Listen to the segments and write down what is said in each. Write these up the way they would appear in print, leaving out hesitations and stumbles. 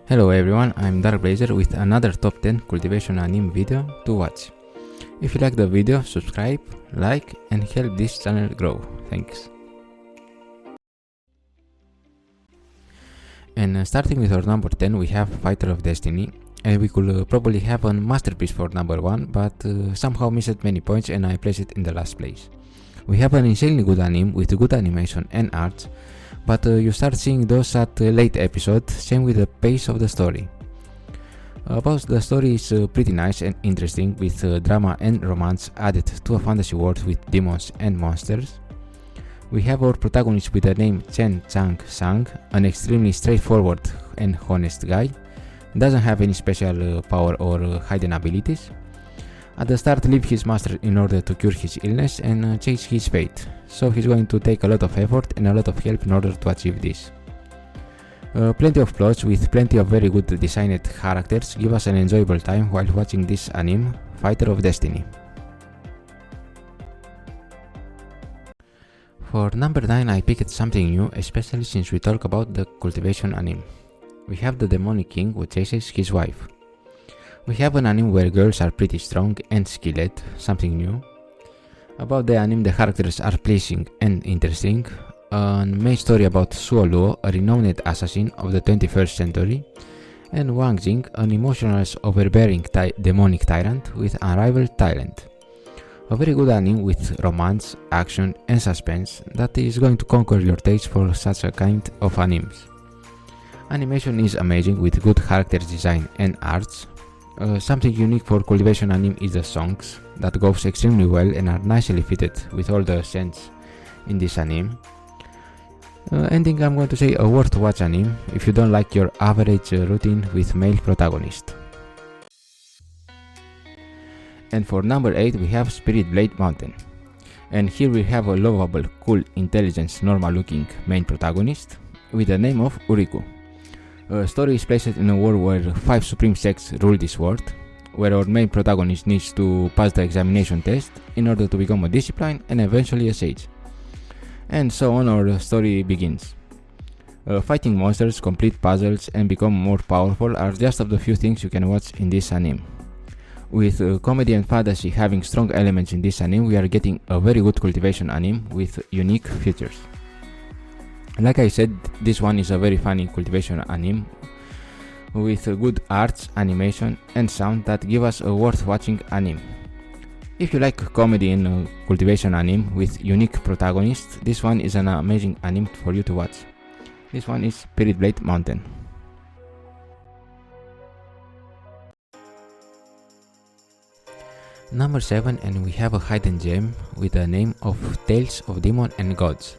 Hello everyone, I'm Darkblazer with another top 10 cultivation anime video to watch. If you like the video, subscribe, like and help this channel grow. Thanks. And starting with our number 10 we have Fighter of Destiny, and we could probably have a masterpiece for number 1, but somehow missed many points and I placed it in the last place. We have an insanely good anime with good animation and art, but you start seeing those at late episode, same with the pace of the story. About the story is pretty nice and interesting, with drama and romance added to a fantasy world with demons and monsters. We have our protagonist with the name Chen Chang Sang, an extremely straightforward and honest guy. Doesn't have any special power or hidden abilities. At the start leaves his master in order to cure his illness and change his fate, so he's going to take a lot of effort and a lot of help in order to achieve this. Plenty of plots with plenty of very good designed characters give us an enjoyable time while watching this anime, Fighter of Destiny. For number 9 I picked something new, especially since we talk about the cultivation anime. We have the demonic king who chases his wife. We have an anime where girls are pretty strong and skilled, something new. About the anime the characters are pleasing and interesting. A main story about Suo Luo, a renowned assassin of the 21st century, and Wang Jing, an emotional overbearing demonic tyrant with unrivaled talent. A very good anime with romance, action and suspense that is going to conquer your taste for such a kind of animes. Animation is amazing with good character design and arts. Something unique for cultivation anime is the songs, that goes extremely well and are nicely fitted with all the scenes in this anime. Ending, I'm going to say a worth watch anime if you don't like your average routine with male protagonist. And for number 8 we have Spirit Blade Mountain. And here we have a lovable, cool, intelligent, normal looking main protagonist with the name of Uriku. A story is placed in a world where 5 supreme sects rule this world, where our main protagonist needs to pass the examination test in order to become a discipline and eventually a sage. And so on our story begins. Fighting monsters, complete puzzles and become more powerful are just of the few things you can watch in this anime. With comedy and fantasy having strong elements in this anime, we are getting a very good cultivation anime with unique features. Like I said, this one is a very funny cultivation anime with good arts, animation and sound that give us a worth watching anime. If you like comedy in cultivation anime with unique protagonists, this one is an amazing anime for you to watch. This one is Spirit Blade Mountain. Number 7, and we have a hidden gem with the name of Tales of Demon and Gods.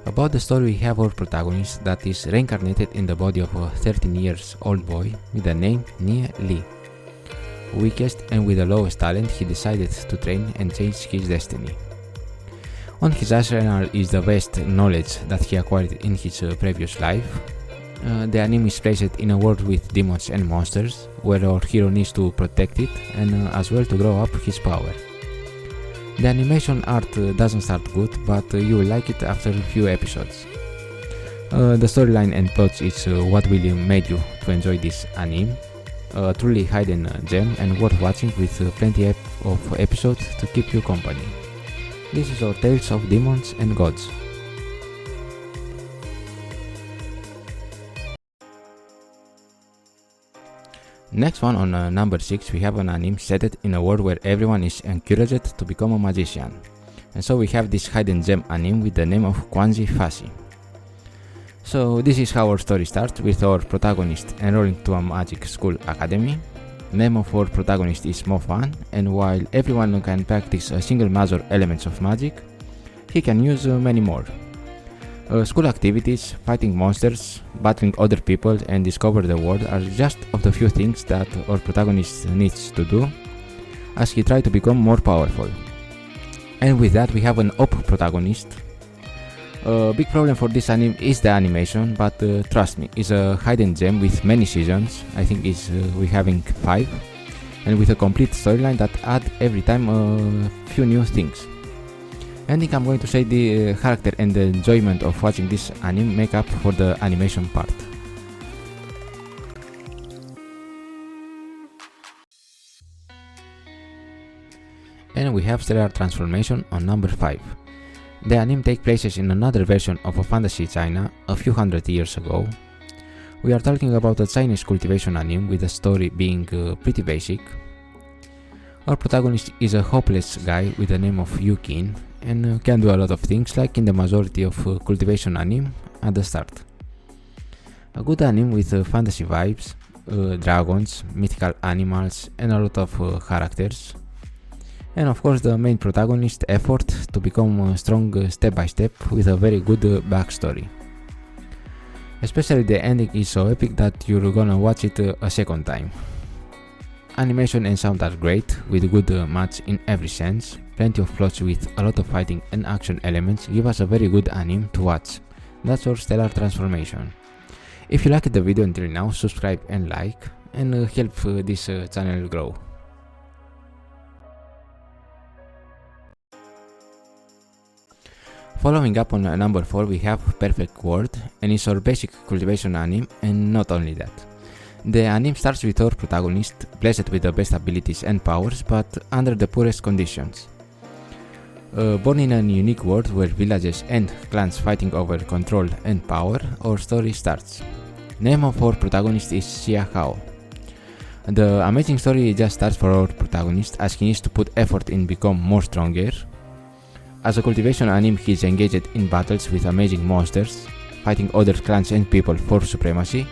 About the story we have our protagonist that is reincarnated in the body of a 13 years old boy with the name Nie Li. Weakest and with the lowest talent, he decided to train and change his destiny. On his arsenal is the vast knowledge that he acquired in his previous life. The anime is placed in a world with demons and monsters, where our hero needs to protect it and as well to grow up his power. The animation art doesn't start good, but you will like it after a few episodes. The storyline and plot is what really made you to enjoy this anime. A truly hidden gem and worth watching with plenty of episodes to keep you company. This is our Tales of Demons and Gods. Next one on number 6 we have an anime set in a world where everyone is encouraged to become a magician. And so we have this hidden gem anime with the name of Quanzi Fashion. So this is how our story starts, with our protagonist enrolling to a magic school academy. Name of our protagonist is Mo Fan, and while everyone can practice a single major elements of magic, he can use many more. School activities, fighting monsters, battling other people and discover the world are just of the few things that our protagonist needs to do as he tries to become more powerful. And with that we have an OP protagonist. A big problem for this anime is the animation, but trust me, it's a hidden gem with many seasons. I think we're having 5, and with a complete storyline that add every time a few new things. Ending, I'm going to say the character and the enjoyment of watching this anime make up for the animation part. And we have Stellar Transformation on number 5. The anime takes place in another version of a fantasy China a few hundred years ago. We are talking about a Chinese cultivation anime with the story being pretty basic. Our protagonist is a hopeless guy with the name of Yukin and can do a lot of things like in the majority of cultivation anime at the start. A good anime with fantasy vibes, dragons, mythical animals and a lot of characters. And of course the main protagonist effort to become strong step by step with a very good backstory. Especially the ending is so epic that you're gonna watch it a second time. Animation and sound are great, with good match in every sense. Plenty of plots with a lot of fighting and action elements give us a very good anime to watch. That's our Stellar Transformation. If you liked the video until now, subscribe and like, and help this channel grow. Following up on number 4 we have Perfect World, and it's our basic cultivation anime, and not only that. The anime starts with our protagonist, blessed with the best abilities and powers, but under the poorest conditions. Born in a unique world where villages and clans fighting over control and power, our story starts. Name of our protagonist is Xia Hao. The amazing story just starts for our protagonist as he needs to put effort in become more stronger. As a cultivation anime, he is engaged in battles with amazing monsters, fighting other clans and people for supremacy,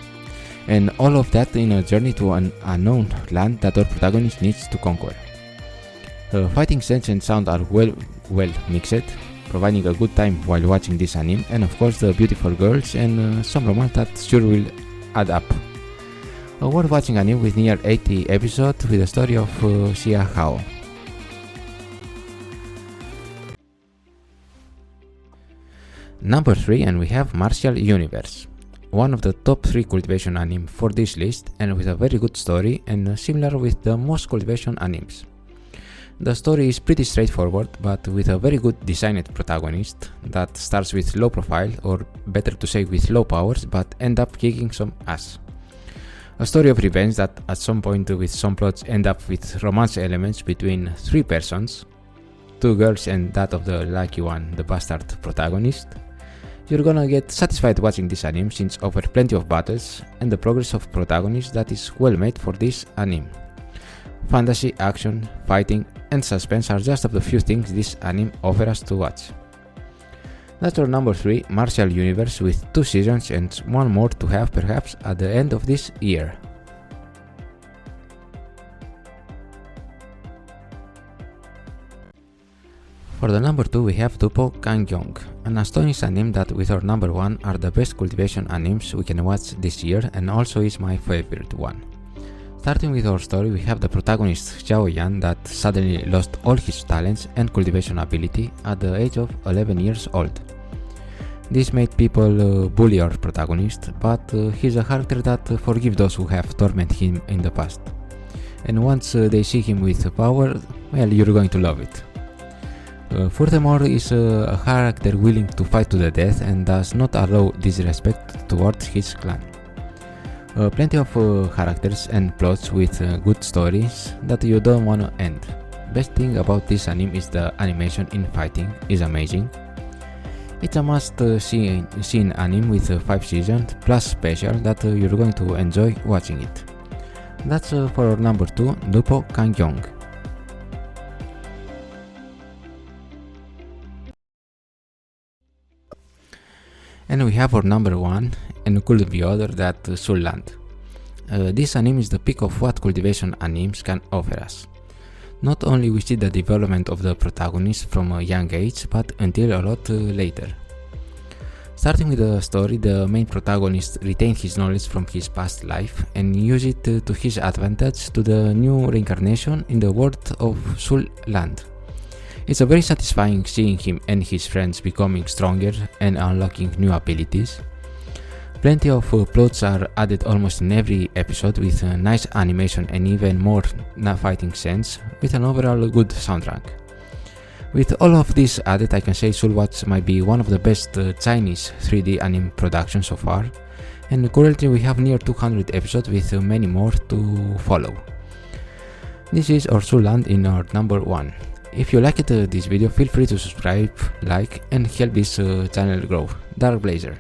and all of that in a journey to an unknown land that our protagonist needs to conquer. Fighting sense and sound are well mixed, providing a good time while watching this anime, and of course the beautiful girls and some romance that sure will add up. A worth watching anime with near 80 episodes with the story of Xia Hao. Number 3, and we have Martial Universe. One of the top 3 cultivation anime for this list, and with a very good story and similar with the most cultivation animes. The story is pretty straightforward, but with a very good designed protagonist that starts with low profile, or better to say with low powers, but end up kicking some ass. A story of revenge that at some point with some plots end up with romance elements between 3 persons, 2 girls and that of the lucky one, the bastard protagonist. You're gonna get satisfied watching this anime since offers plenty of battles and the progress of protagonist that is well made for this anime. Fantasy, action, fighting and suspense are just of the few things this anime offers us to watch. That's our number 3, Martial Universe, with 2 seasons and one more to have perhaps at the end of this year. For the number 2 we have Dupo Kangjung, an astonishing anime that with our number 1 are the best cultivation animes we can watch this year and also is my favorite one. Starting with our story, we have the protagonist Xiao Yan that suddenly lost all his talents and cultivation ability at the age of 11 years old. This made people bully our protagonist, but he's a character that forgives those who have tormented him in the past. And once they see him with power, well, you're going to love it. Furthermore, is a character willing to fight to the death and does not allow disrespect towards his clan. Plenty of characters and plots with good stories that you don't wanna end. Best thing about this anime is the animation in fighting is amazing. It's a must see anime with 5 seasons plus special that you're going to enjoy watching it. That's for our number 2, Dupo Kangjung. And we have our number 1, and could be other that Soulland. This anime is the peak of what cultivation animes can offer us. Not only we see the development of the protagonist from a young age, but until a lot later. Starting with the story, the main protagonist retains his knowledge from his past life and uses it to his advantage to the new reincarnation in the world of Soulland. It's a very satisfying seeing him and his friends becoming stronger and unlocking new abilities. Plenty of plots are added almost in every episode with nice animation and even more fighting sense with an overall good soundtrack. With all of this added, I can say Soulwatch might be one of the best Chinese 3D anime productions so far, and currently we have near 200 episodes with many more to follow. This is our Soulland in our number 1. If you liked this video, feel free to subscribe, like, and help this channel grow. Dark Blazer.